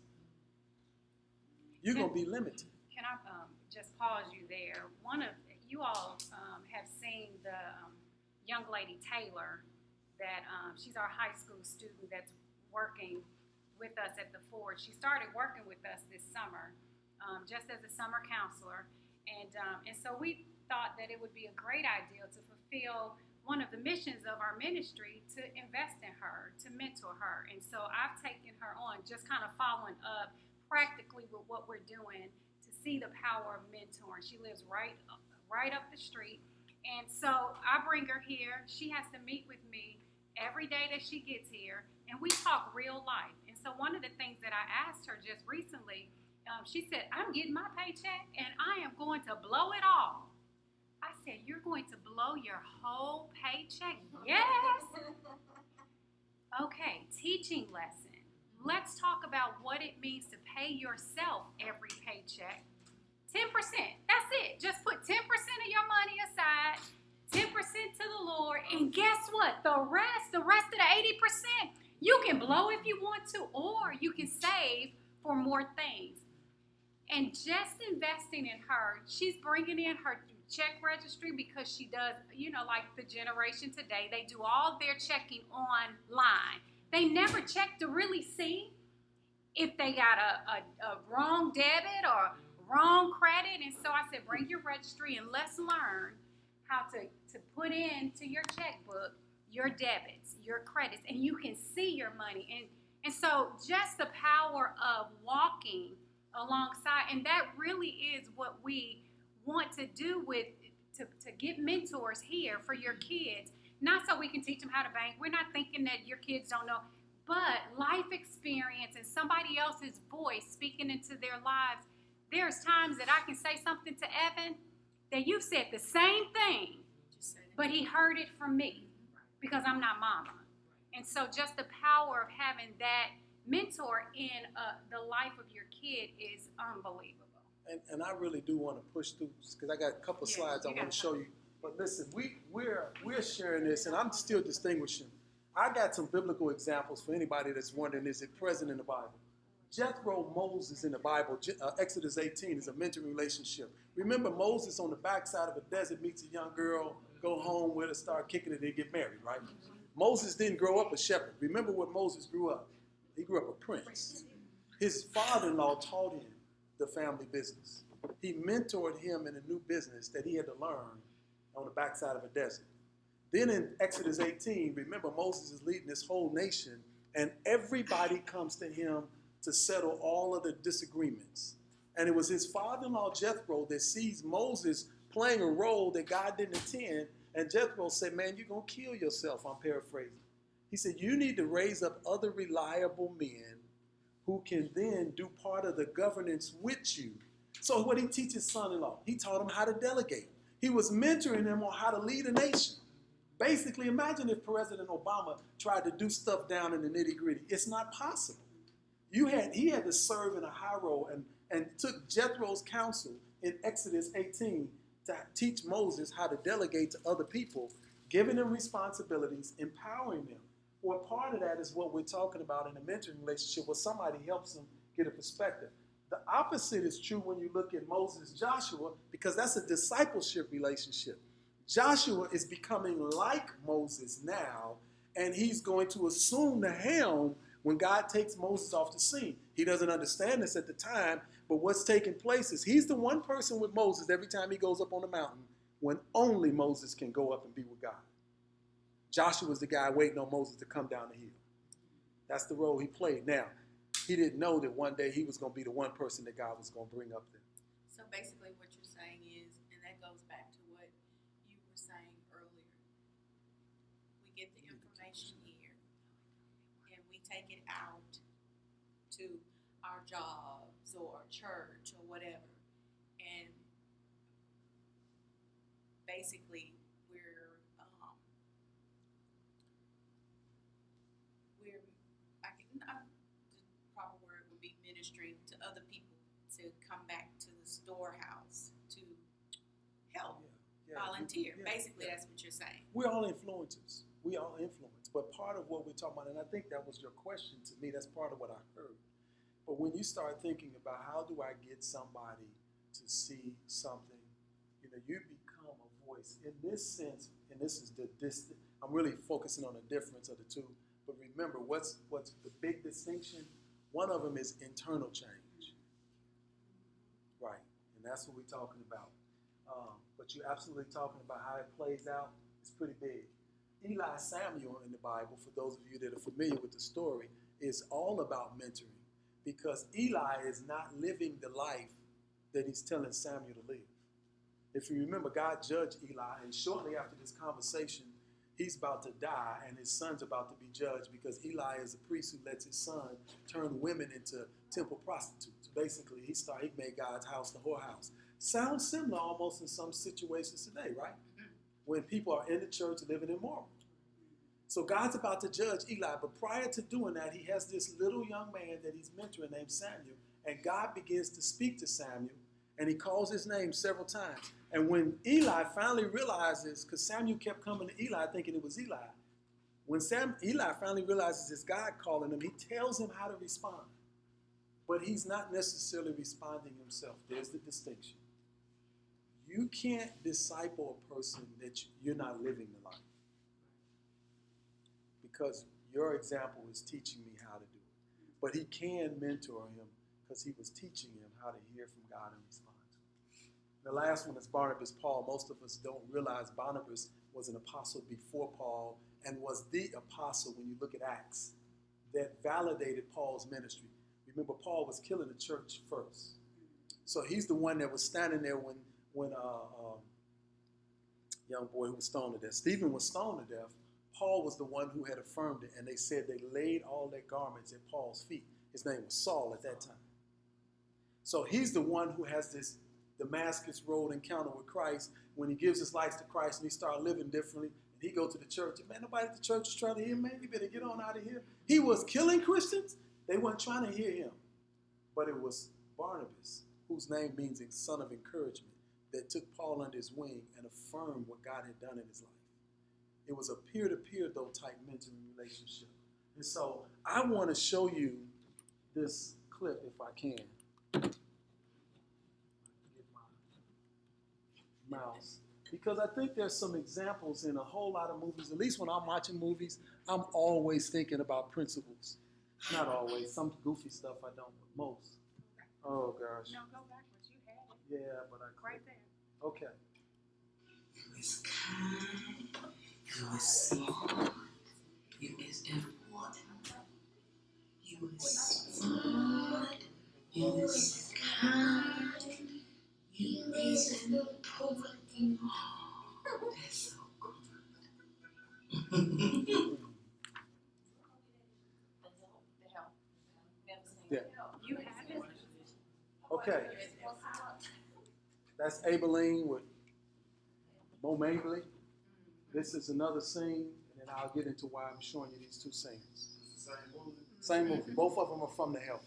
you're going to be limited. Can I just pause you there? One of you all have seen the young lady Taylor that she's our high school student that's working with us at the Ford. She started working with us this summer just as a summer counselor. And so we thought that it would be a great idea to fulfill one of the missions of our ministry to invest in her, to mentor her. And so I've taken her on, just kind of following up practically with what we're doing to see the power of mentoring. She lives right up the street. And so I bring her here. She has to meet with me every day that she gets here, and we talk real life. And so one of the things that I asked her just recently, she said, I'm getting my paycheck, and I am going to blow it all. I said, you're going to blow your whole paycheck? Yes. Okay, teaching lesson. Let's talk about what it means to pay yourself every paycheck. 10%, that's it. Just put 10% of your money aside, 10% to the Lord, and guess what? The rest of the 80%, you can blow if you want to, or you can save for more things. And just investing in her, she's bringing in her check registry because she does, like the generation today, they do all their checking online. They never check to really see if they got a wrong debit or wrong credit. And so I said, bring your registry and let's learn how to put into your checkbook your debits, your credits, and you can see your money. And so just the power of walking alongside, and that really is what we want to do to get mentors here for your kids. Not so we can teach them how to bank. We're not thinking that your kids don't know, but life experience and somebody else's voice speaking into their lives. There's times that I can say something to Evan that you said the same thing, but he heard it from me because I'm not mama. And so just the power of having that mentor in the life of your kid is unbelievable. And I really do want to push through, because I got a couple slides I want to show you. But listen, we're sharing this, and I'm still distinguishing. I got some biblical examples for anybody that's wondering, is it present in the Bible? Jethro Moses in the Bible, Exodus 18, is a mentoring relationship. Remember, Moses on the backside of a desert meets a young girl, go home with her, start kicking it, and get married, right? Moses didn't grow up a shepherd. Remember what Moses grew up? He grew up a prince. His father-in-law taught him the family business. He mentored him in a new business that he had to learn on the backside of a desert. Then in Exodus 18, remember Moses is leading this whole nation, and everybody comes to him to settle all of the disagreements. And it was his father-in-law Jethro that sees Moses playing a role that God didn't intend, and Jethro said, man, you're going to kill yourself, I'm paraphrasing. He said, you need to raise up other reliable men who can then do part of the governance with you. So what he teaches son-in-law, he taught him how to delegate. He was mentoring him on how to lead a nation. Basically, imagine if President Obama tried to do stuff down in the nitty-gritty. It's not possible. He had to serve in a high role and took Jethro's counsel in Exodus 18 to teach Moses how to delegate to other people, giving them responsibilities, empowering them. Well, part of that is what we're talking about in a mentoring relationship, where somebody helps them get a perspective. The opposite is true when you look at Moses, Joshua, because that's a discipleship relationship. Joshua is becoming like Moses now, and he's going to assume the helm when God takes Moses off the scene. He doesn't understand this at the time, but what's taking place is he's the one person with Moses every time he goes up on the mountain when only Moses can go up and be with God. Joshua's the guy waiting on Moses to come down the hill. That's the role he played. Now, he didn't know that one day he was going to be the one person that God was going to bring up there. So basically what you're saying is, and that goes back to what you were saying earlier, we get the information here and we take it out to our jobs or church or whatever, and basically the proper word would be ministering to other people to come back to the storehouse to help, volunteer. Basically, that's what you're saying. We're all influencers. We all influence. But part of what we're talking about, and I think that was your question to me, that's part of what I heard. But when you start thinking about how do I get somebody to see something, you become a voice. In this sense, and this is I'm really focusing on the difference of the two. But remember, what's the big distinction? One of them is internal change. Right. And that's what we're talking about. But you're absolutely talking about how it plays out. It's pretty big. Eli Samuel in the Bible, for those of you that are familiar with the story, is all about mentoring. Because Eli is not living the life that he's telling Samuel to live. If you remember, God judged Eli, and shortly after this conversation, he's about to die, and his son's about to be judged because Eli is a priest who lets his son turn women into temple prostitutes. Basically, he made God's house the whorehouse. Sounds similar almost in some situations today, right? When people are in the church living immoral. So God's about to judge Eli, but prior to doing that, he has this little young man that he's mentoring named Samuel, and God begins to speak to Samuel, and he calls his name several times. And when Eli finally realizes, because Samuel kept coming to Eli thinking it was Eli, when Eli finally realizes it's God calling him, he tells him how to respond. But he's not necessarily responding himself. There's the distinction. You can't disciple a person that you're not living the life. Because your example is teaching me how to do it. But he can mentor him because he was teaching him how to hear from God and respond to him. The last one is Barnabas Paul. Most of us don't realize Barnabas was an apostle before Paul and was the apostle, when you look at Acts, that validated Paul's ministry. Remember, Paul was killing the church first. So he's the one that was standing there when young boy who was stoned to death. Stephen was stoned to death. Paul was the one who had affirmed it, and they said they laid all their garments at Paul's feet. His name was Saul at that time. So he's the one who has this Damascus Road encounter with Christ when he gives his life to Christ and he started living differently. And he go to the church, and man, nobody at the church is trying to hear him, man. You better get on out of here. He was killing Christians. They weren't trying to hear him. But it was Barnabas, whose name means son of encouragement, that took Paul under his wing and affirmed what God had done in his life. It was a peer-to-peer, though, type mentoring relationship. And so I want to show you this clip, if I can. Get my mouse. Because I think there's some examples in a whole lot of movies. At least when I'm watching movies, I'm always thinking about principles. Not always. Some goofy stuff I don't, but most. Oh, gosh. No, go backwards. You had it. Yeah, but I Right there. Okay. You is kind, you is smart, you is important, you is smart, you is kind, you is important. That's so good. Yeah. You had it. Okay. That's Abilene with Mo Mably. This is another scene, and then I'll get into why I'm showing you these two scenes. Same movie. Both of them are from The Help.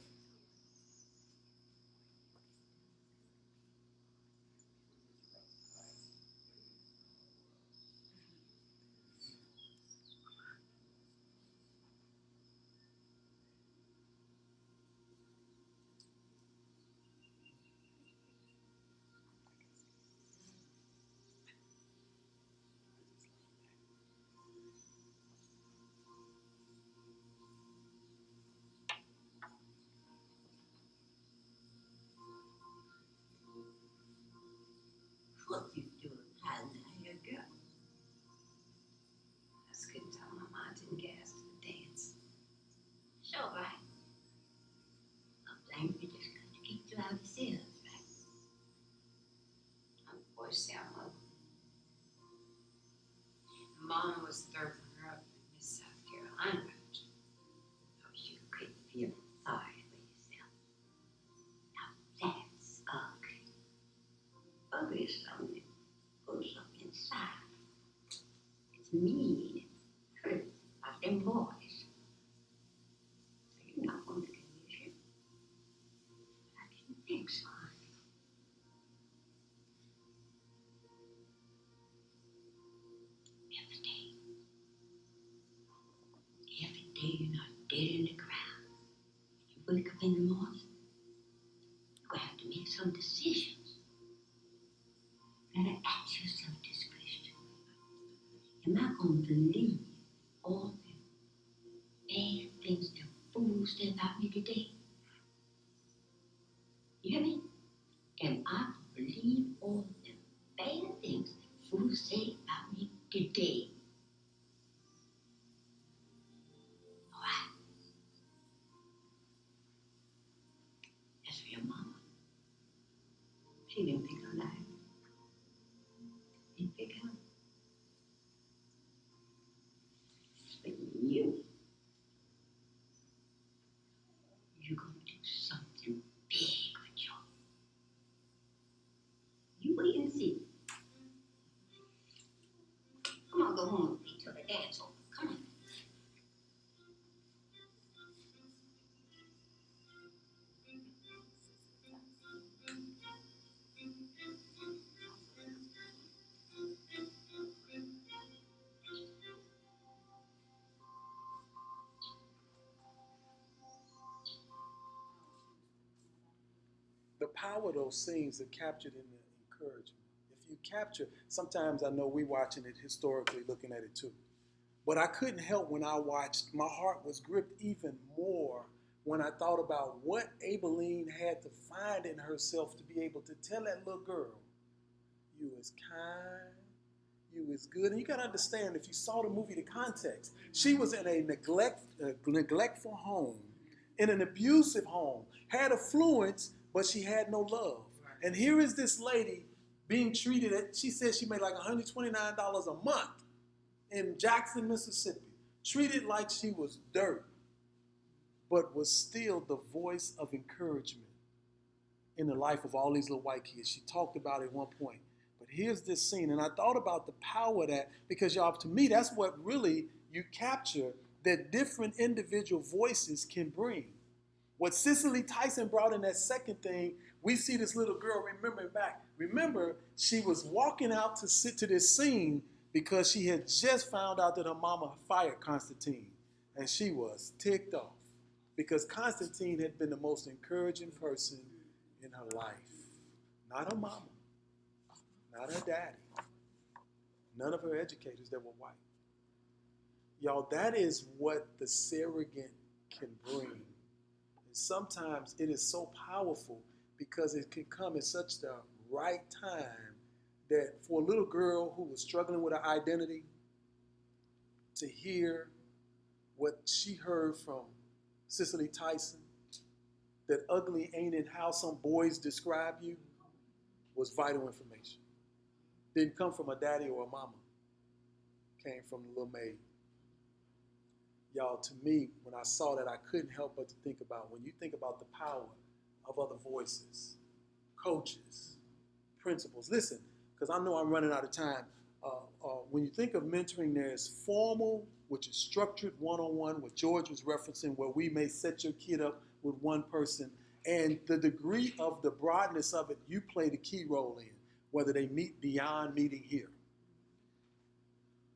was stirred her up in Miss South Carolina. So you could feel sorry for yourself. Now that's ugly. Ugly is something that goes up inside. It's mean. It's hurt about them boys. So you're not going to get an issue. I didn't think so. Every day you're not dead in the ground. You wake up in the morning, you're going to have to make some decisions. You gotta ask yourself this question. Am I going to believe all the bad things the fools say about me today? You hear me? Am I going to believe all the bad things the fools say about me today? All right. As for your mama, she didn't pick her life. Didn't pick her. But you're going to do something big with your. You wait and see. Come on, go home with me till the dance over. Come on. The power of those scenes are captured in the encouragement. If you capture, sometimes I know we watching it historically, looking at it too. But I couldn't help when I watched, my heart was gripped even more when I thought about what Aibileen had to find in herself to be able to tell that little girl, you is kind, you is good. And you got to understand, if you saw the movie, the context, she was in a neglectful home, in an abusive home, had affluence, but she had no love. And here is this lady being treated, she said she made like $129 a month in Jackson, Mississippi, treated like she was dirt, but was still the voice of encouragement in the life of all these little white kids. She talked about it at one point. But here's this scene, and I thought about the power of that, because y'all, to me, that's what really you capture, that different individual voices can bring. What Cicely Tyson brought in that second thing, we see this little girl remembering back. Remember, she was walking out to sit to this scene because she had just found out that her mama fired Constantine. And she was ticked off because Constantine had been the most encouraging person in her life. Not her mama, not her daddy, none of her educators that were white. Y'all, that is what the surrogate can bring. And sometimes it is so powerful because it can come at such the right time that for a little girl who was struggling with her identity, to hear what she heard from Cicely Tyson, that ugly ain't it how some boys describe you, was vital information. Didn't come from a daddy or a mama. Came from the little maid. Y'all, to me, when I saw that, I couldn't help but to think about, when you think about the power of other voices, coaches, principals. Listen, because I know I'm running out of time. When you think of mentoring, there's formal, which is structured one-on-one, what George was referencing, where we may set your kid up with one person, and the degree of the broadness of it, you play the key role in, whether they meet beyond meeting here.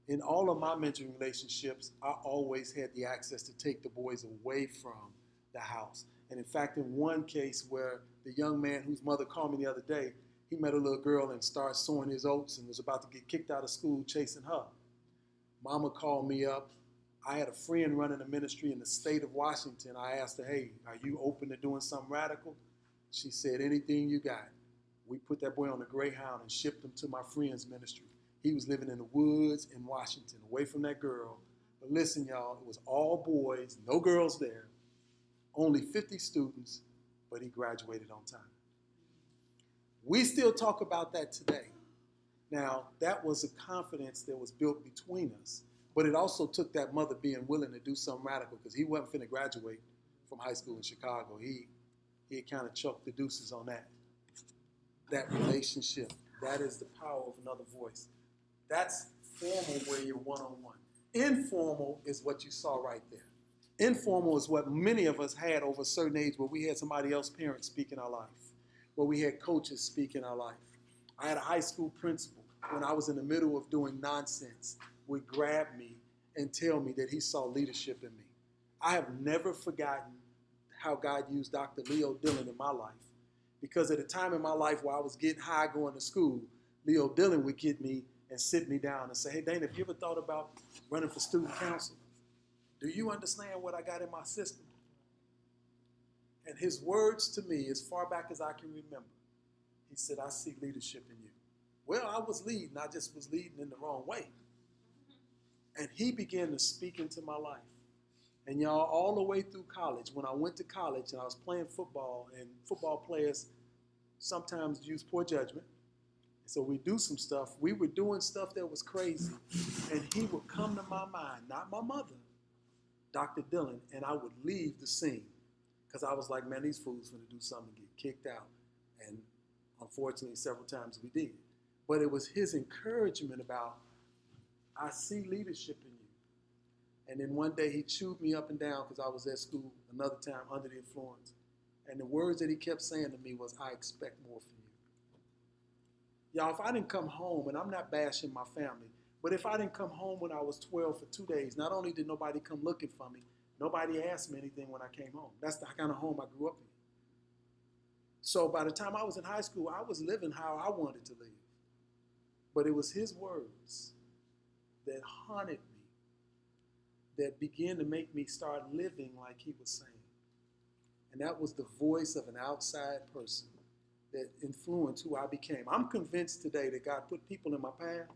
In all of my mentoring relationships, I always had the access to take the boys away from the house. And in fact, in one case where the young man whose mother called me the other day, he met a little girl and started sowing his oats and was about to get kicked out of school chasing her. Mama called me up. I had a friend running a ministry in the state of Washington. I asked her, hey, are you open to doing something radical? She said, anything you got. We put that boy on a Greyhound and shipped him to my friend's ministry. He was living in the woods in Washington, away from that girl. But listen, y'all, it was all boys, no girls there, only 50 students, but he graduated on time. We still talk about that today. Now, that was a confidence that was built between us. But it also took that mother being willing to do something radical because he wasn't finna graduate from high school in Chicago. He had kind of chucked the deuces on that. That relationship. That is the power of another voice. That's formal where you're one-on-one. Informal is what you saw right there. Informal is what many of us had over a certain age where we had somebody else parents speak in our life, where we had coaches speak in our life. I had a high school principal when I was in the middle of doing nonsense would grab me and tell me that he saw leadership in me. I have never forgotten how God used Dr. Leo Dillon in my life. Because at a time in my life where I was getting high going to school, Leo Dillon would get me and sit me down and say, hey, Dana, have you ever thought about running for student council? Do you understand what I got in my system? And his words to me, as far back as I can remember, he said, I see leadership in you. Well, I was leading. I just was leading in the wrong way. And he began to speak into my life. And y'all, all the way through college, when I went to college and I was playing football, and football players sometimes use poor judgment. So we do some stuff. We were doing stuff that was crazy. And he would come to my mind, not my mother, Dr. Dillon, and I would leave the scene. Because I was like, man, these fools going to do something and get kicked out. And unfortunately, several times we did. But it was his encouragement about, I see leadership in you. And then one day he chewed me up and down because I was at school another time under the influence. And the words that he kept saying to me was, I expect more from you. Y'all, if I didn't come home, and I'm not bashing my family, but if I didn't come home when I was 12 for 2 days, not only did nobody come looking for me, nobody asked me anything when I came home. That's the kind of home I grew up in. So by the time I was in high school, I was living how I wanted to live. But it was his words that haunted me, that began to make me start living like he was saying. And that was the voice of an outside person that influenced who I became. I'm convinced today that God put people in my path,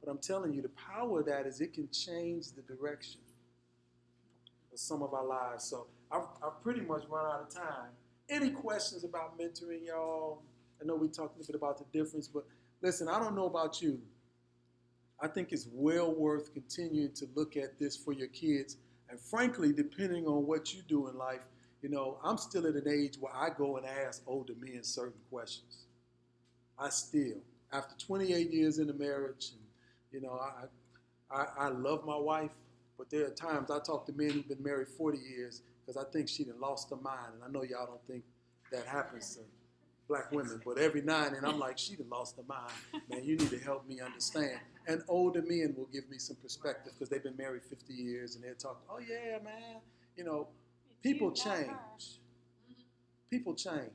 but I'm telling you, the power of that is it can change the direction of some of our lives. So I've pretty much run out of time. Any questions about mentoring, y'all? I know we talked a little bit about the difference, but listen, I don't know about you. I think it's well worth continuing to look at this for your kids. And frankly, depending on what you do in life, you know, I'm still at an age where I go and ask older men certain questions. I still, after 28 years in a marriage, and, you know, I love my wife, but there are times I talk to men who've been married 40 years because I think she done lost her mind. And I know y'all don't think that happens to black women, but every now and then I'm like, she done lost her mind. Man, you need to help me understand. And older men will give me some perspective because they've been married 50 years and they'll talk, oh yeah, man, you know, people change. People change.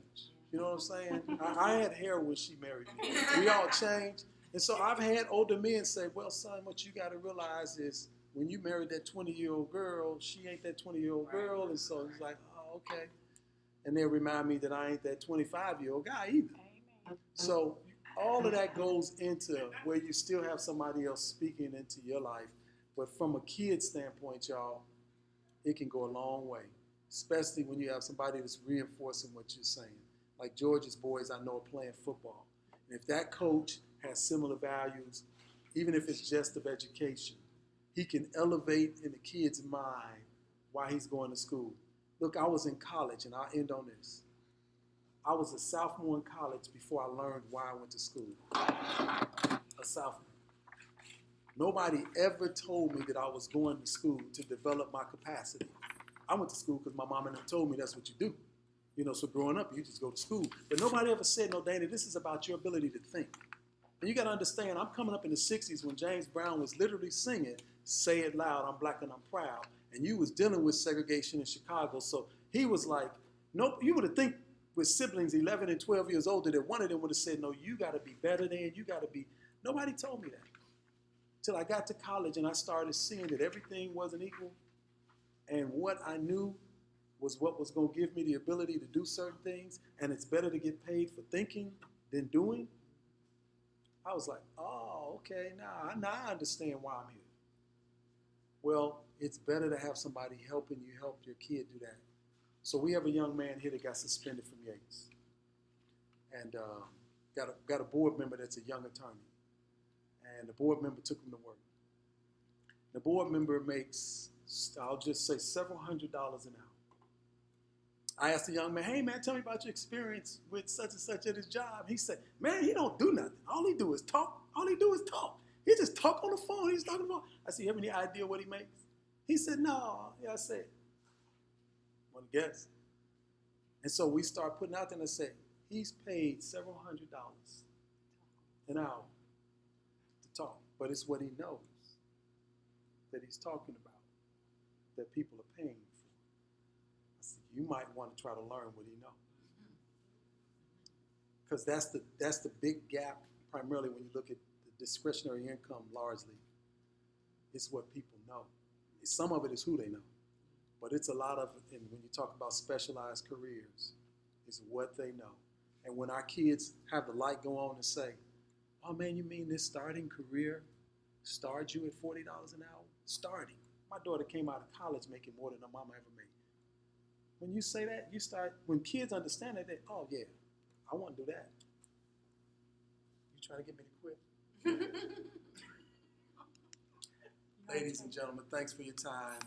You know what I'm saying? I had hair when she married me. We all change. And so I've had older men say, well, son, what you got to realize is when you married that 20-year-old girl, she ain't that 20-year-old girl. And so it's like, oh, okay. And they'll remind me that I ain't that 25-year-old guy either. Amen. So all of that goes into where you still have somebody else speaking into your life. But from a kid standpoint, y'all, it can go a long way, especially when you have somebody that's reinforcing what you're saying. Like George's boys I know are playing football. And if that coach has similar values, even if it's just of education, he can elevate in the kid's mind while he's going to school. Look, I was in college, and I'll end on this. I was a sophomore in college before I learned why I went to school. A sophomore. Nobody ever told me that I was going to school to develop my capacity. I went to school because my mom and them told me that's what you do. You know, so growing up, you just go to school. But nobody ever said, no, Dana, this is about your ability to think. And you got to understand, I'm coming up in the 60s when James Brown was literally singing, say it loud, I'm black and I'm proud. And you was dealing with segregation in Chicago. So he was like, nope, you would have think with siblings 11 and 12 years older that one of them would have said, no, you got to be better than, you got to be. Nobody told me that. Till I got to college and I started seeing that everything wasn't equal. And what I knew was what was going to give me the ability to do certain things. And it's better to get paid for thinking than doing. I was like, oh, okay, now I understand why I'm here. Well, it's better to have somebody helping you help your kid do that. So we have a young man here that got suspended from Yates. And got a board member that's a young attorney. And the board member took him to work. The board member makes, I'll just say, several $100s an hour. I asked the young man, hey man, tell me about your experience with such and such at his job. He said, man, he don't do nothing. All he do is talk. All he do is talk. He just talk on the phone. He's talking about. I said, you have any idea what he makes? He said, no. Yeah, I said, want to guess? And so we start putting out there and say, he's paid several $100s an hour to talk. But it's what he knows that he's talking about that people are paying for. I said, you might want to try to learn what he knows. Because that's the big gap, primarily when you look at the discretionary income largely. It's what people know. Some of it is who they know. But it's a lot of, and when you talk about specialized careers, it's what they know. And when our kids have the light go on and say, oh man, you mean this starting career started you at $40 an hour? Starting. My daughter came out of college making more than her mama ever made. When you say that, when kids understand that, oh yeah, I want to do that. You trying to get me to quit? Ladies and gentlemen, thanks for your time.